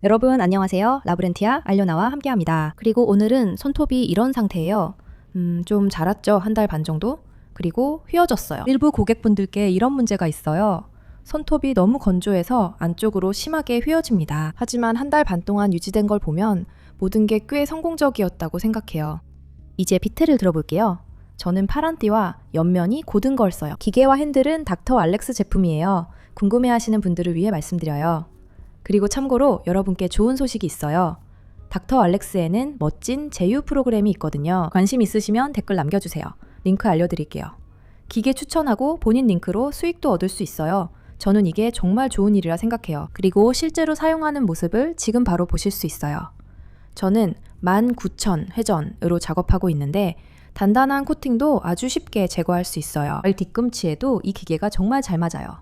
여러분 안녕하세요. 라브렌티아 알려나와 함께합니다. 그리고 오늘은 손톱이 이런 상태예요. 좀 자랐죠? 한 달 반 정도? 그리고 휘어졌어요. 일부 고객분들께 이런 문제가 있어요. 손톱이 너무 건조해서 안쪽으로 심하게 휘어집니다. 하지만 한 달 반 동안 유지된 걸 보면 모든 게 꽤 성공적이었다고 생각해요. 이제 비트를 들어볼게요. 저는 파란띠와 옆면이 고든 걸 써요. 기계와 핸들은 닥터 알렉스 제품이에요. 궁금해하시는 분들을 위해 말씀드려요. 그리고 참고로 여러분께 좋은 소식이 있어요. 닥터 알렉스에는 멋진 제휴 프로그램이 있거든요. 관심 있으시면 댓글 남겨주세요. 링크 알려드릴게요. 기계 추천하고 본인 링크로 수익도 얻을 수 있어요. 저는 이게 정말 좋은 일이라 생각해요. 그리고 실제로 사용하는 모습을 지금 바로 보실 수 있어요. 저는 19,000 회전으로 작업하고 있는데 단단한 코팅도 아주 쉽게 제거할 수 있어요. 발 뒤꿈치에도 이 기계가 정말 잘 맞아요.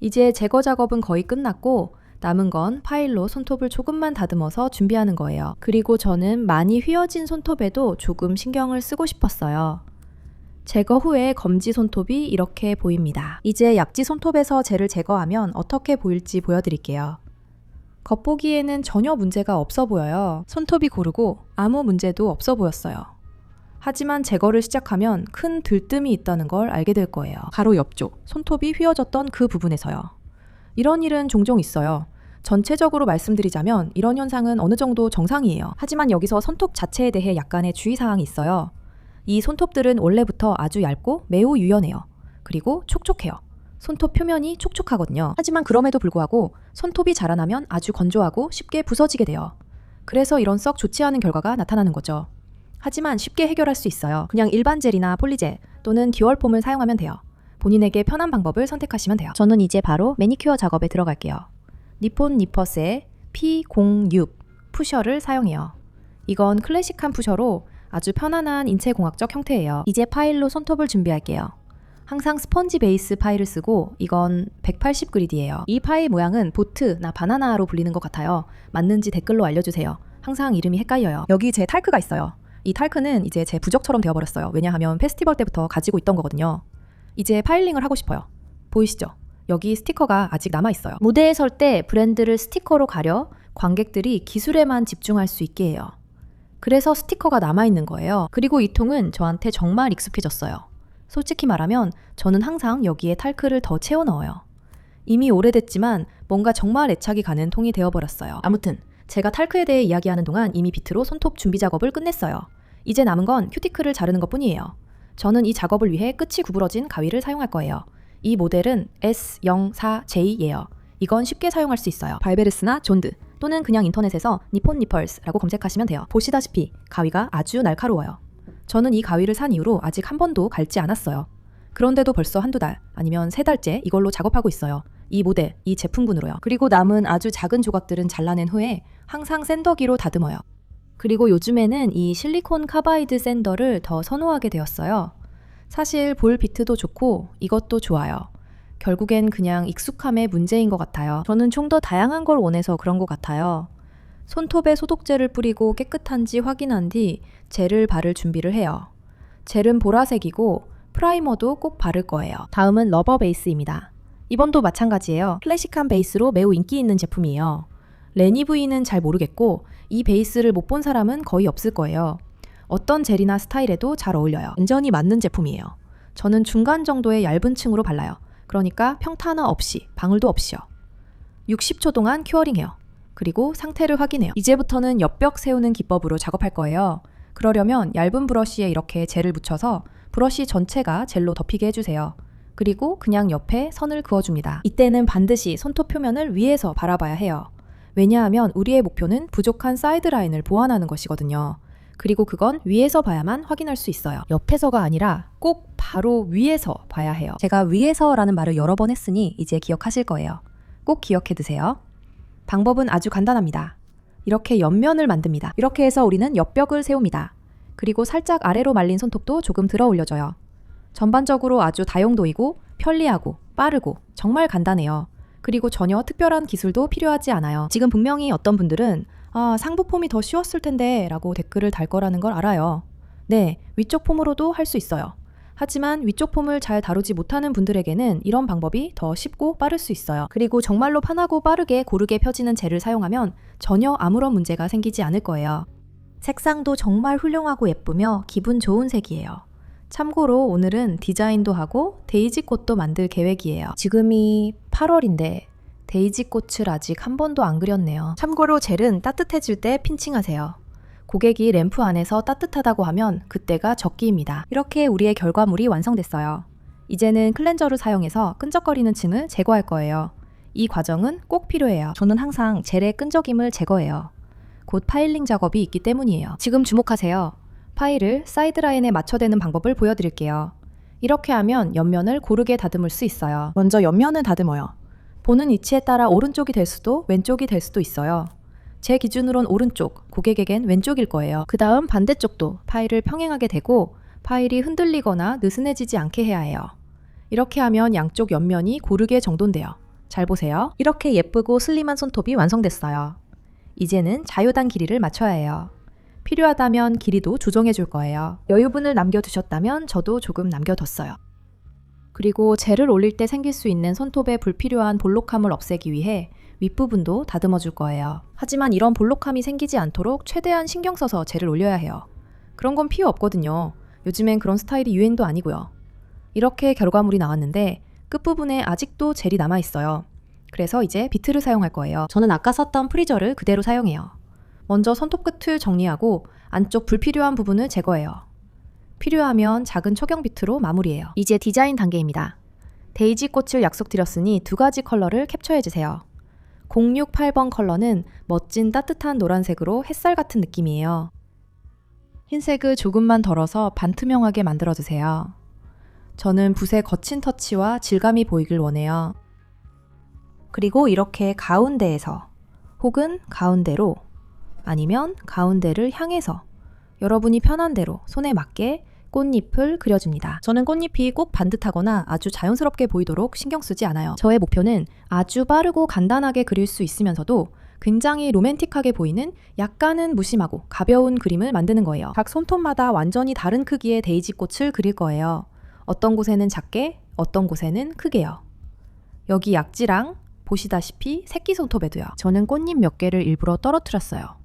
이제 제거 작업은 거의 끝났고 남은 건 파일로 손톱을 조금만 다듬어서 준비하는 거예요. 그리고 저는 많이 휘어진 손톱에도 조금 신경을 쓰고 싶었어요. 제거 후에 검지 손톱이 이렇게 보입니다. 이제 약지 손톱에서 젤을 제거하면 어떻게 보일지 보여드릴게요. 겉보기에는 전혀 문제가 없어 보여요. 손톱이 고르고 아무 문제도 없어 보였어요. 하지만 제거를 시작하면 큰 들뜸이 있다는 걸 알게 될 거예요. 가로 옆쪽, 손톱이 휘어졌던 그 부분에서요. 이런 일은 종종 있어요. 전체적으로 말씀드리자면 이런 현상은 어느 정도 정상이에요. 하지만 여기서 손톱 자체에 대해 약간의 주의사항이 있어요. 이 손톱들은 원래부터 아주 얇고 매우 유연해요. 그리고 촉촉해요. 손톱 표면이 촉촉하거든요. 하지만 그럼에도 불구하고 손톱이 자라나면 아주 건조하고 쉽게 부서지게 돼요. 그래서 이런 썩 좋지 않은 결과가 나타나는 거죠. 하지만 쉽게 해결할 수 있어요. 그냥 일반 젤이나 폴리젤 또는 듀얼폼을 사용하면 돼요. 본인에게 편한 방법을 선택하시면 돼요. 저는 이제 바로 매니큐어 작업에 들어갈게요. 니폰 니퍼스의 P06 푸셔를 사용해요. 이건 클래식한 푸셔로 아주 편안한 인체공학적 형태예요. 이제 파일로 손톱을 준비할게요. 항상 스펀지 베이스 파일을 쓰고 이건 180그리드예요. 이 파일 모양은 보트나 바나나로 불리는 것 같아요. 맞는지 댓글로 알려주세요. 항상 이름이 헷갈려요. 여기 제 탈크가 있어요. 이 탈크는 이제 제 부적처럼 되어버렸어요. 왜냐하면 페스티벌 때부터 가지고 있던 거거든요. 이제 파일링을 하고 싶어요. 보이시죠? 여기 스티커가 아직 남아있어요. 무대에 설 때 브랜드를 스티커로 가려 관객들이 기술에만 집중할 수 있게 해요. 그래서 스티커가 남아있는 거예요. 그리고 이 통은 저한테 정말 익숙해졌어요. 솔직히 말하면 저는 항상 여기에 탈크를 더 채워 넣어요. 이미 오래됐지만 뭔가 정말 애착이 가는 통이 되어버렸어요. 아무튼 제가 탈크에 대해 이야기하는 동안 이미 비트로 손톱 준비 작업을 끝냈어요. 이제 남은 건 큐티클을 자르는 것 뿐이에요. 저는 이 작업을 위해 끝이 구부러진 가위를 사용할 거예요. 이 모델은 S04J예요. 이건 쉽게 사용할 수 있어요. 발베르스나 존드 또는 그냥 인터넷에서 니폰 니펄스라고 검색하시면 돼요. 보시다시피 가위가 아주 날카로워요. 저는 이 가위를 산 이후로 아직 한 번도 갈지 않았어요. 그런데도 벌써 한두 달 아니면 세 달째 이걸로 작업하고 있어요. 이 모델, 이 제품군으로요. 그리고 남은 아주 작은 조각들은 잘라낸 후에 항상 샌더기로 다듬어요. 그리고 요즘에는 이 실리콘 카바이드 샌더를 더 선호하게 되었어요. 사실 볼 비트도 좋고 이것도 좋아요. 결국엔 그냥 익숙함의 문제인 것 같아요. 저는 좀 더 다양한 걸 원해서 그런 것 같아요. 손톱에 소독제를 뿌리고 깨끗한지 확인한 뒤 젤을 바를 준비를 해요. 젤은 보라색이고 프라이머도 꼭 바를 거예요. 다음은 러버 베이스입니다. 이번도 마찬가지예요. 클래식한 베이스로 매우 인기 있는 제품이에요. 레니 부이는 잘 모르겠고 이 베이스를 못 본 사람은 거의 없을 거예요. 어떤 젤이나 스타일에도 잘 어울려요. 완전히 맞는 제품이에요. 저는 중간 정도의 얇은 층으로 발라요. 그러니까 평탄화 없이, 방울도 없이요. 60초 동안 큐어링해요. 그리고 상태를 확인해요. 이제부터는 옆벽 세우는 기법으로 작업할 거예요. 그러려면 얇은 브러쉬에 이렇게 젤을 묻혀서 브러쉬 전체가 젤로 덮이게 해주세요. 그리고 그냥 옆에 선을 그어줍니다. 이때는 반드시 손톱 표면을 위에서 바라봐야 해요. 왜냐하면 우리의 목표는 부족한 사이드라인을 보완하는 것이거든요. 그리고 그건 위에서 봐야만 확인할 수 있어요. 옆에서가 아니라 꼭 바로 위에서 봐야 해요. 제가 위에서라는 말을 여러 번 했으니 이제 기억하실 거예요. 꼭 기억해 두세요. 방법은 아주 간단합니다. 이렇게 옆면을 만듭니다. 이렇게 해서 우리는 옆벽을 세웁니다. 그리고 살짝 아래로 말린 손톱도 조금 들어 올려줘요. 전반적으로 아주 다용도이고 편리하고 빠르고 정말 간단해요. 그리고 전혀 특별한 기술도 필요하지 않아요. 지금 분명히 어떤 분들은 상부 폼이 더 쉬웠을 텐데 라고 댓글을 달 거라는 걸 알아요. 네, 위쪽 폼으로도 할 수 있어요. 하지만 위쪽 폼을 잘 다루지 못하는 분들에게는 이런 방법이 더 쉽고 빠를 수 있어요. 그리고 정말로 편하고 빠르게 고르게 펴지는 젤을 사용하면 전혀 아무런 문제가 생기지 않을 거예요. 색상도 정말 훌륭하고 예쁘며 기분 좋은 색이에요. 참고로 오늘은 디자인도 하고 데이지 꽃도 만들 계획이에요. 지금이 8월인데 데이지 꽃을 아직 한 번도 안 그렸네요. 참고로 젤은 따뜻해질 때 핀칭하세요. 고객이 램프 안에서 따뜻하다고 하면 그때가 적기입니다. 이렇게 우리의 결과물이 완성됐어요. 이제는 클렌저를 사용해서 끈적거리는 층을 제거할 거예요. 이 과정은 꼭 필요해요. 저는 항상 젤의 끈적임을 제거해요. 곧 파일링 작업이 있기 때문이에요. 지금 주목하세요. 파일을 사이드라인에 맞춰대는 방법을 보여드릴게요. 이렇게 하면 옆면을 고르게 다듬을 수 있어요. 먼저 옆면을 다듬어요. 보는 위치에 따라 오른쪽이 될 수도 왼쪽이 될 수도 있어요. 제 기준으론 오른쪽, 고객에겐 왼쪽일 거예요. 그 다음 반대쪽도 파일을 평행하게 대고 파일이 흔들리거나 느슨해지지 않게 해야 해요. 이렇게 하면 양쪽 옆면이 고르게 정돈돼요. 잘 보세요. 이렇게 예쁘고 슬림한 손톱이 완성됐어요. 이제는 자유단 길이를 맞춰야 해요. 필요하다면 길이도 조정해 줄 거예요. 여유분을 남겨두셨다면 저도 조금 남겨뒀어요. 그리고 젤을 올릴 때 생길 수 있는 손톱에 불필요한 볼록함을 없애기 위해 윗부분도 다듬어 줄 거예요. 하지만 이런 볼록함이 생기지 않도록 최대한 신경 써서 젤을 올려야 해요. 그런 건 필요 없거든요. 요즘엔 그런 스타일이 유행도 아니고요. 이렇게 결과물이 나왔는데 끝부분에 아직도 젤이 남아있어요. 그래서 이제 비트를 사용할 거예요. 저는 아까 썼던 프리저를 그대로 사용해요. 먼저 손톱 끝을 정리하고 안쪽 불필요한 부분을 제거해요. 필요하면 작은 초경 비트로 마무리해요. 이제 디자인 단계입니다. 데이지 꽃을 약속드렸으니 2가지 컬러를 캡처해주세요. 068번 컬러는 멋진 따뜻한 노란색으로 햇살 같은 느낌이에요. 흰색을 조금만 덜어서 반투명하게 만들어주세요. 저는 붓의 거친 터치와 질감이 보이길 원해요. 그리고 이렇게 가운데에서 혹은 가운데로 아니면 가운데를 향해서 여러분이 편한 대로 손에 맞게 꽃잎을 그려줍니다. 저는 꽃잎이 꼭 반듯하거나 아주 자연스럽게 보이도록 신경 쓰지 않아요. 저의 목표는 아주 빠르고 간단하게 그릴 수 있으면서도 굉장히 로맨틱하게 보이는 약간은 무심하고 가벼운 그림을 만드는 거예요. 각 손톱마다 완전히 다른 크기의 데이지 꽃을 그릴 거예요. 어떤 곳에는 작게, 어떤 곳에는 크게요. 여기 약지랑 보시다시피 새끼 손톱에도요. 저는 꽃잎 몇 개를 일부러 떨어뜨렸어요.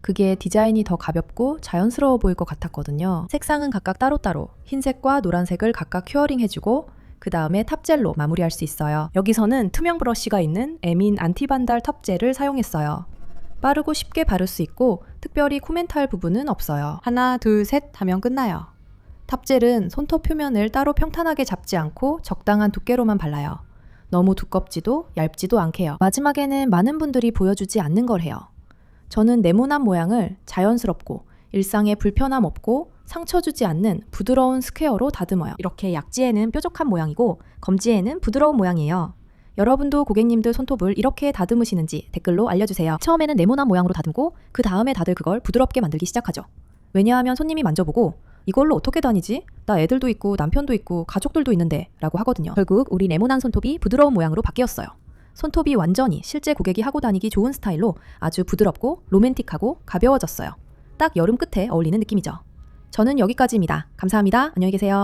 그게 디자인이 더 가볍고 자연스러워 보일 것 같았거든요. 색상은 각각 따로따로 흰색과 노란색을 각각 큐어링 해주고 그 다음에 탑젤로 마무리할 수 있어요. 여기서는 투명 브러쉬가 있는 에민 안티반달 탑젤을 사용했어요. 빠르고 쉽게 바를 수 있고 특별히 코멘트할 부분은 없어요. 하나, 둘, 셋 하면 끝나요. 탑젤은 손톱 표면을 따로 평탄하게 잡지 않고 적당한 두께로만 발라요. 너무 두껍지도 얇지도 않게 해요. 마지막에는 많은 분들이 보여주지 않는 걸 해요. 저는 네모난 모양을 자연스럽고 일상에 불편함 없고 상처 주지 않는 부드러운 스퀘어로 다듬어요. 이렇게 약지에는 뾰족한 모양이고 검지에는 부드러운 모양이에요. 여러분도 고객님들 손톱을 이렇게 다듬으시는지 댓글로 알려주세요. 처음에는 네모난 모양으로 다듬고 그 다음에 다들 그걸 부드럽게 만들기 시작하죠. 왜냐하면 손님이 만져보고 이걸로 어떻게 다니지? 나 애들도 있고 남편도 있고 가족들도 있는데 라고 하거든요. 결국 우리 네모난 손톱이 부드러운 모양으로 바뀌었어요. 손톱이 완전히 실제 고객이 하고 다니기 좋은 스타일로 아주 부드럽고 로맨틱하고 가벼워졌어요. 딱 여름 끝에 어울리는 느낌이죠. 저는 여기까지입니다. 감사합니다. 안녕히 계세요.